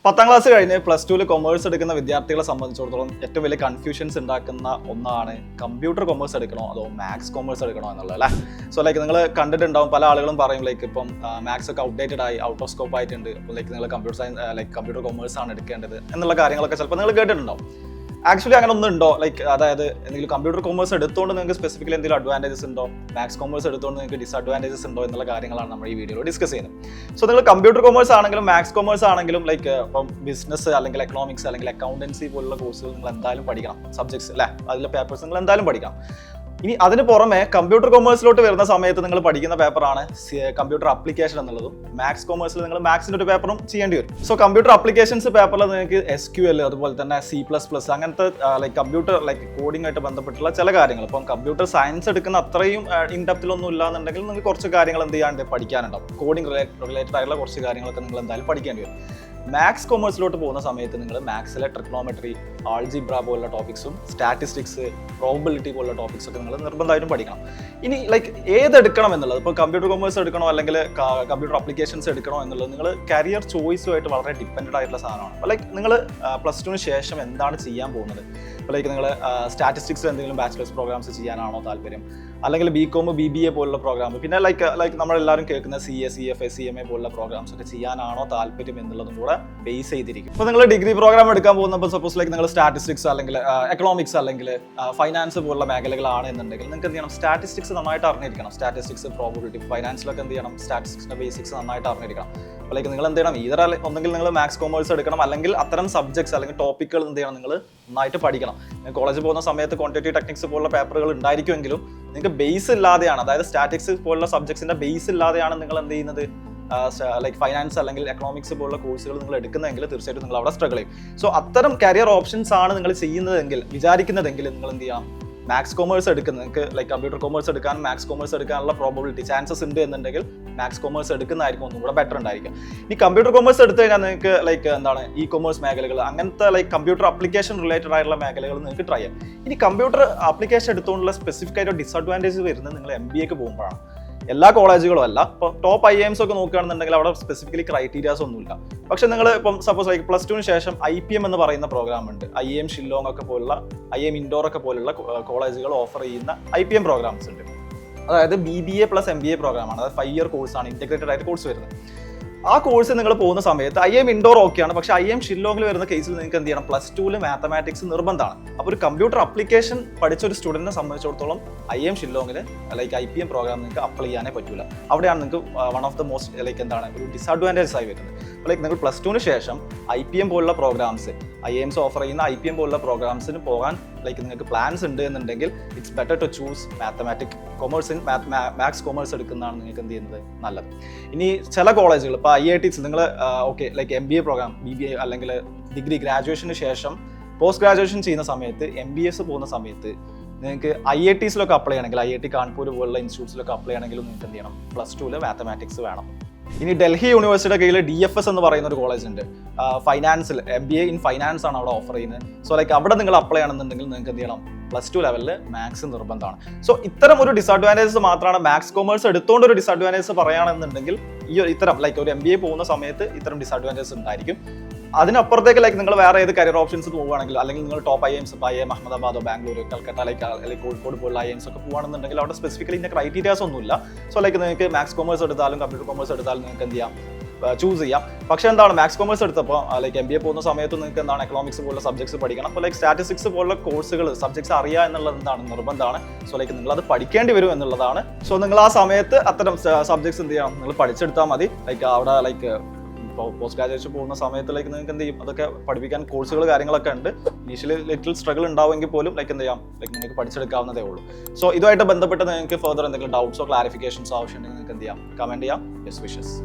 10ാം class കഴിഞ്ഞ് +2 commerce എടുക്കുന്ന വിദ്യാർത്ഥികളെ സംബന്ധിച്ചിടത്തോളം ഏറ്റവും വലിയ കൺഫ്യൂഷൻസ് ഉണ്ടാക്കുന്ന ഒന്നാണ് കമ്പ്യൂട്ടർ കൊമേഴ്സ് എടുക്കണോ അതോ മാത്സ് കൊമേഴ്സ് എടുക്കണോ എന്നുള്ളത് അല്ലേ. സോ ലൈക്ക് നിങ്ങൾ കണ്ടിട്ടുണ്ടാവും, പല ആളുകളും പറയും ലൈക്ക് ഇപ്പം മാത്സ് ഒക്കെ ഔട്ട്ഡേറ്റഡ് ആയി, ഔട്ട് ഓഫ് സ്കോപ്പ് ആയിട്ടുണ്ട്, അപ്പോൾ ലൈക്ക് നിങ്ങൾ computer science like computer commerce ആണ് എടുക്കേണ്ടത് എന്നുള്ള കാര്യങ്ങളൊക്കെ ചിലപ്പോൾ നിങ്ങൾ കേട്ടിട്ടുണ്ടാവും. ആക്ച്വലി അങ്ങനെ ഒന്നും ഉണ്ടോ? ലൈക്ക് അതായത് എന്തെങ്കിലും കമ്പ്യൂട്ടർ കൊമേഴ്സ് എടുത്തുകൊണ്ട് നിങ്ങൾക്ക് സ്പെസിഫിക്കലി എന്തെങ്കിലും അഡ്വാൻറ്റേജസ് ഉണ്ടോ, മാത്സ് കൊമേഴ്സ് എടുത്തുകൊണ്ട് നിങ്ങൾക്ക് ഡിസ്അഡ്വാൻറ്റേജസ് ഉണ്ടോ എന്നുള്ള കാര്യങ്ങളാണ് നമ്മൾ ഈ വീഡിയോയിൽ ഡിസ്കസ് ചെയ്യുന്നത്. സോ നിങ്ങൾ കമ്പ്യൂട്ടർ കൊമേഴ്സ് ആണെങ്കിലും മാത്സ് കൊമേഴ്സ് ആണെങ്കിലും ലൈക്ക് ഇപ്പം ബിസിനസ് അല്ലെങ്കിൽ എക്കണോമിക്സ് അല്ലെങ്കിൽ അക്കൗണ്ടൻസി പോലുള്ള കോഴ്സുകൾ നിങ്ങൾ എന്തായാലും പഠിക്കണം, സബ്ജക്ട്സ് അല്ലേ, അതിലെ പേപ്പേഴ്സ് നിങ്ങൾ എന്തായാലും പഠിക്കണം. ഇനി അതിന് പുറമെ കമ്പ്യൂട്ടർ കൊമേഴ്സിലോട്ട് വരുന്ന സമയത്ത് നിങ്ങൾ പഠിക്കുന്ന പേപ്പറാണ് കമ്പ്യൂട്ടർ ആപ്ലിക്കേഷൻ എന്നുള്ളതും. മാത്സ് കൊമേഴ്സിൽ നിങ്ങൾ മാത്സിൻ്റെ ഒരു പേപ്പറും ചെയ്യേണ്ടി വരും. സോ കമ്പ്യൂട്ടർ ആപ്ലിക്കേഷൻസ് പേപ്പറിൽ നിങ്ങൾക്ക് SQL അതുപോലെ തന്നെ C++ അങ്ങനത്തെ ലൈക്ക് കമ്പ്യൂട്ടർ ലൈക്ക് കോഡിംഗ് ആയിട്ട് ബന്ധപ്പെട്ടുള്ള ചില കാര്യങ്ങൾ, ഇപ്പം കമ്പ്യൂട്ടർ സയൻസ് എടുക്കുന്ന അത്രയും ഇൻഡെപ്തിലൊന്നും ഇല്ലാന്നുണ്ടെങ്കിൽ നിങ്ങൾക്ക് കുറച്ച് കാര്യങ്ങൾ എന്ത് ചെയ്യാണ്ട് പഠിക്കാനുണ്ടാവും. കോഡിംഗ് റിലേറ്റഡ് ആയിട്ടുള്ള കുറച്ച് കാര്യങ്ങളൊക്കെ നിങ്ങൾ എന്തായാലും പഠിക്കേണ്ടി വരും. മാത്സ് കൊമേഴ്സിലോട്ട് പോകുന്ന സമയത്ത് നിങ്ങൾ മാത്സിലെ ട്രിഗ്നോമെട്രി, ആൾജിബ്ര പോലുള്ള ടോപ്പിക്സും സ്റ്റാറ്റിസ്റ്റിക്സ്, പ്രോബബിലിറ്റി പോലുള്ള ടോപ്പിക്സ് ഒക്കെ നിങ്ങൾ നിർബന്ധമായിട്ടും പഠിക്കണം. ഇനി ലൈക്ക് ഏതെടുക്കണം എന്നുള്ളത്, ഇപ്പോൾ കമ്പ്യൂട്ടർ കൊമേഴ്സ് എടുക്കണോ അല്ലെങ്കിൽ കമ്പ്യൂട്ടർ ആപ്ലിക്കേഷൻസ് എടുക്കണോ എന്നുള്ളത് നിങ്ങൾ കരിയർ ചോയ്സുമായിട്ട് വളരെ ഡിപ്പെൻഡഡ് ആയിട്ടുള്ള സാധനമാണ്. അപ്പോൾ ലൈക്ക് നിങ്ങൾ +2 ശേഷം എന്താണ് ചെയ്യാൻ പോകുന്നത്? ഇപ്പോൾ ലൈക്ക് നിങ്ങൾ സ്റ്റാറ്റിസ്റ്റിക്സിൽ എന്തെങ്കിലും ബാച്ചിലേഴ്സ് പ്രോഗ്രാംസ് ചെയ്യാനാണോ താല്പര്യം, അല്ലെങ്കിൽ BCom BBA പോലുള്ള പ്രോഗ്രാം, പിന്നെ ലൈക്ക് നമ്മളെല്ലാവരും കേൾക്കുന്ന CA CFA CMA പോലുള്ള പ്രോഗ്രാംസ് ഒക്കെ ചെയ്യാനാണോ താല്പര്യം എന്നുള്ളതും കൂടെ ബേസ് ചെയ്തിരിക്കും. ഇപ്പോൾ നിങ്ങൾ ഡിഗ്രി പ്രോഗ്രാം എടുക്കാൻ പോകുന്നപ്പോൾ സപ്പോസ് ലൈക്ക് നിങ്ങൾ സ്റ്റാറ്റിസ്റ്റിക്സ് അല്ലെങ്കിൽ എക്കണോമിക്സ് അല്ലെങ്കിൽ ഫൈനാൻസ് പോലുള്ള മേഖലകളാണ് എന്നുണ്ടെങ്കിൽ നിങ്ങൾക്ക് എന്ത് ചെയ്യണം, സ്റ്റാറ്റിസ്റ്റിക്സ് നന്നായിട്ട് അറിഞ്ഞിരിക്കണം. സ്റ്റാറ്റിസ്റ്റിക്സ്, പ്രോബബിലിറ്റി, ഫൈനാൻസിലൊക്കെ എന്ത് ചെയ്യണം, സ്റ്റാറ്റിസ്റ്റിക്സിന്റെ ബേസിക്സ് നന്നായിട്ട് അറിഞ്ഞിരിക്കണം. അപ്പോൾ ലൈക്ക് നിങ്ങൾ എന്ത് ചെയ്യണം, ഒന്നെങ്കിൽ നിങ്ങൾ മാത്സ് കൊമേഴ്സ് എടുക്കണം, അല്ലെങ്കിൽ അത്തരം സബ്ജക്ട്സ് അല്ലെങ്കിൽ ടോപ്പിക്കുകൾ എന്ത് ചെയ്യണം, നിങ്ങൾ നന്നായിട്ട് പഠിക്കണം. കോളേജിൽ പോകുന്ന സമയത്ത് ക്വാണ്ടിറ്റേറ്റീവ് ടെക്നിക്സ് പോലുള്ള പേപ്പറുകൾ ഉണ്ടായിരിക്കുമെങ്കിലും നിങ്ങൾക്ക് ബേസ് ഇല്ലാതെയാണ്, അതായത് സ്റ്റാറ്റിക്സ് പോലുള്ള സബ്ജക്ട്സിന്റെ ബേസ് ഇല്ലാതെയാണ് നിങ്ങൾ എന്ത് ചെയ്യുന്നത്, ലൈക്ക് ഫൈനാൻസ് അല്ലെങ്കിൽ എക്കണോമിക്സ് പോലുള്ള കോഴ്സുകൾ നിങ്ങൾ എടുക്കുന്നതെങ്കിൽ തീർച്ചയായിട്ടും നിങ്ങൾ അവിടെ സ്ട്രഗിൾ ചെയ്യും. സോ അത്തരം കരിയർ ഓപ്ഷൻസ് ആണ് നിങ്ങൾ വിചാരിക്കുന്നതെങ്കിൽ നിങ്ങൾ എന്ത് ചെയ്യാം, മാത്സ് കൊമേഴ്സ് എടുക്കുന്നത്. നിങ്ങൾക്ക് ലൈക്ക് കമ്പ്യൂട്ടർ കൊമേഴ്സ് എടുക്കാനും മാത്സ് കൊമേഴ്സ് എടുക്കാനുള്ള പ്രോബബിലിറ്റി ചാൻസസ് ഉണ്ട് എന്നുണ്ടെങ്കിൽ മാത്സ് കൊമേഴ്സ് എടുക്കുന്നതായിരിക്കും ഒന്നും കൂടെ ബെറ്റർ ഉണ്ടായിരിക്കും. ഈ കമ്പ്യൂട്ടർ കൊമേഴ്സ് എടുത്തു കഴിഞ്ഞാൽ നിങ്ങൾക്ക് ലൈക്ക് എന്താണ് കൊമേഴ്സ് മേഖലകൾ, അങ്ങനത്തെ ലൈക്ക് കമ്പ്യൂട്ടർ ആപ്ലിക്കേഷൻ റിലേറ്റഡ് ആയിട്ടുള്ള മേഖലകൾ നിങ്ങൾക്ക് ട്രൈ ചെയ്യാം. ഇനി കമ്പ്യൂട്ടർ ആപ്ലിക്കേഷൻ എടുത്തുകൊണ്ടുള്ള സ്പെസിഫിക് ആയിട്ട് ഡിസ്അഡ്വാൻറ്റേജ് വരുന്നത് നിങ്ങൾ MBAക്ക് പോകുമ്പോഴാണ്. എല്ലാ കോളേജുകളും അല്ല. ഇപ്പോൾ ടോപ്പ് IIMs ഒക്കെ നോക്കുകയാണെന്നുണ്ടെങ്കിൽ അവിടെ സ്പെസിഫിക്കലി ക്രൈറ്റീരിയാസ് ഒന്നുമില്ല. പക്ഷെ നിങ്ങൾ ഇപ്പം സപ്പോസ് ലൈക്ക് +2 ശേഷം IPM എന്ന് പറയുന്ന പ്രോഗ്രാം ഉണ്ട്. IIM ഷില്ലോങ് ഒക്കെ പോലുള്ള IIM ഇൻഡോർ ഒക്കെ പോലുള്ള കോളേജുകൾ ഓഫർ ചെയ്യുന്ന IPM പ്രോഗ്രാംസ് ഉണ്ട്. അതായത് BBA + MBA പ്രോഗ്രാമാണ്. അതായത് 5 ഇയർ കോഴ്സാണ്, ഇന്റഗ്രേറ്റഡ് ആയിട്ട് കോഴ്സ് വരുന്നത്. ആ കോഴ്സ് നിങ്ങൾ പോകുന്ന സമയത്ത് IIM ഇൻഡോർ ഓക്കെയാണ്, പക്ഷേ IIM ഷില്ലോങ്ങിൽ വരുന്ന കേസിൽ നിങ്ങൾക്ക് എന്ത് ചെയ്യണം, +2 മാത്തമാറ്റിക്സ് നിർബന്ധമാണ്. അപ്പോൾ ഒരു കമ്പ്യൂട്ടർ ആപ്ലിക്കേഷൻ പഠിച്ച ഒരു സ്റ്റുഡന്റിനെ സംബന്ധിച്ചിടത്തോളം IIM ഷില്ലോങ്ങിൽ ലൈക്ക് IPM പ്രോഗ്രാം നിങ്ങൾക്ക് അപ്ലൈ ചെയ്യാനേ പറ്റില്ല. അവിടെയാണ് നിങ്ങൾക്ക് one of the most like എന്താണ് ഒരു ഡിസ്അഡ്വാൻറ്റേജസ് ആയി വരുന്നത്. ലൈക്ക് നിങ്ങൾ +2 ശേഷം IPM പോലുള്ള പ്രോഗ്രാംസ്, IIMs ഓഫർ ചെയ്യുന്ന IPM പോലുള്ള പ്രോഗ്രാംസിന് പോകാൻ ലൈക്ക് നിങ്ങൾക്ക് പ്ലാൻസ് ഉണ്ട് എന്നുണ്ടെങ്കിൽ it's better to choose maths commerce എടുക്കുന്നതാണ് നിങ്ങൾക്ക് എന്ത് ചെയ്യുന്നത് നല്ലത്. ഇനി ചില കോളേജുകൾ ഇപ്പോൾ IITs നിങ്ങൾ okay like MBA program, BBA അല്ലെങ്കിൽ ഡിഗ്രി ഗ്രാജുവേഷന് ശേഷം പോസ്റ്റ് ഗ്രാജുവേഷൻ ചെയ്യുന്ന സമയത്ത് MBS പോകുന്ന സമയത്ത് നിങ്ങൾക്ക് IITസിലൊക്കെ അപ്ലൈ ചെയ്യണമെങ്കിൽ IIT കാൺപൂർ പോലുള്ള ഇൻസ്റ്റിറ്റ്യൂട്ട്സിലൊക്കെ അപ്ലൈ ചെയ്യണമെങ്കിലും നിങ്ങൾക്ക് എന്ത് ചെയ്യണം, +2 മാത്തമാറ്റിക്സ് വേണം. ഇനി ഡൽഹി യൂണിവേഴ്സിറ്റിയുടെ കീഴിൽ DFS എന്ന് പറയുന്ന ഒരു കോളേജ് ഉണ്ട്. ഫൈനാൻസിൽ MBA ഇൻ ഫൈനാൻസ് ആണ് അവിടെ ഓഫർ ചെയ്യുന്നത്. സോ ലൈക്ക് അവിടെ നിങ്ങൾ അപ്ലൈ ചെയ്യണമെന്നുണ്ടെങ്കിൽ നിങ്ങൾക്ക് എന്ത് ചെയ്യണം, +2 ലെവലിൽ മാത്സ് നിർബന്ധമാണ്. സോ ഇത്തരം ഒരു ഡിസ്അഡ്വാൻറ്റേജസ് മാത്രമാണ്. മാത്സ് കൊമേഴ്സ് എടുത്തുകൊണ്ട് ഒരു ഡിസ്അഡ്വാൻറ്റേജസ് പറയുകയാണെന്നുണ്ടെങ്കിൽ ഇത്തരം ലൈക്ക് ഒരു MBA പോകുന്ന സമയത്ത് ഇത്തരം ഡിസ്അഡ്വാൻറ്റേജസ് ഉണ്ടായിരിക്കും. അതിനപ്പുറത്തേക്ക് ലൈക്ക് നിങ്ങൾ വേറെ ഏത് കരിയർ ഓപ്ഷൻസ് പോവുകയാണെങ്കിൽ, അല്ലെങ്കിൽ നിങ്ങൾ ടോപ്പ് IIMs IIM അഹമ്മദാബാദോ ബാംഗ്ലൂർ കൽക്കട്ട അല്ലെങ്കിൽ കോഴിക്കോട് പോലുള്ള IIMs ഒക്കെ പോകുകയാണെന്നുണ്ടെങ്കിൽ അവിടെ സ്പെസിഫിക്കലി ഇതിന്റെ ക്രൈറ്റീരിയാസ് ഒന്നുമില്ല. സോ ലൈക്ക് നിങ്ങൾക്ക് മാത്സ് കൊമേഴ്സ് എടുത്താലും കമ്പ്യൂട്ടർ കൊമേഴ്സ് എടുത്താലും നിങ്ങൾക്ക് എന്ത് ചെയ്യാം, ചൂസ് ചെയ്യാം. പക്ഷേ എന്താണ് മാത്സ് കൊമേഴ്സ് എടുത്തപ്പോൾ ലൈക്ക് MBA പോകുന്ന സമയത്ത് നിങ്ങൾക്ക് എന്താണ് എക്കണോമിക്സ് പോലുള്ള സബ്ജക്ട്സ് പഠിക്കണം. അപ്പോൾ ലൈക്ക് സ്റ്റാറ്റിസ്റ്റിക്സ് പോലുള്ള കോഴ്സുകൾ സബ്ജക്ട്സ് അറിയുക എന്നുള്ളത് എന്താണ് നിർബന്ധമാണ്. സോ ലൈക്ക് നിങ്ങൾ അത് പഠിക്കേണ്ടി വരും എന്നുള്ളതാണ്. സോ നിങ്ങൾ ആ സമയത്ത് അത്തരം സബ്ജക്ട്സ് എന്ത് ചെയ്യണം, നിങ്ങൾ പഠിച്ചെടുത്താൽ മതി. ലൈക്ക് അവിടെ ലൈക്ക് പോസ്റ്റ് ഗ്രാജുവേഷൻ പോകുന്ന സമയത്തിലേക്ക് നിങ്ങൾക്ക് എന്ത് ചെയ്യും, അതൊക്കെ പഠിപ്പിക്കാൻ കോഴ്സുകൾ കാര്യങ്ങളൊക്കെ ഉണ്ട്. ഇനീഷ്യലി ലിറ്റിൽ സ്ട്രഗിൾ ഉണ്ടാവുമെങ്കിൽ പോലും ലൈക്ക് എന്ത് ചെയ്യാം, ലൈക്ക് നിങ്ങൾക്ക് പഠിച്ചെടുക്കാവുന്നതേ ഉള്ളൂ. സോ ഇതുമായിട്ട് ബന്ധപ്പെട്ട് നിങ്ങൾക്ക് ഫർദർ എന്തെങ്കിലും ഡൗട്ട്സോ ക്ലാരിഫിക്കേഷൻസോ ആവശ്യമുണ്ടെങ്കിൽ നിങ്ങൾക്ക് എന്ത് ചെയ്യാം, കമന്റ് ചെയ്യാം. Best wishes.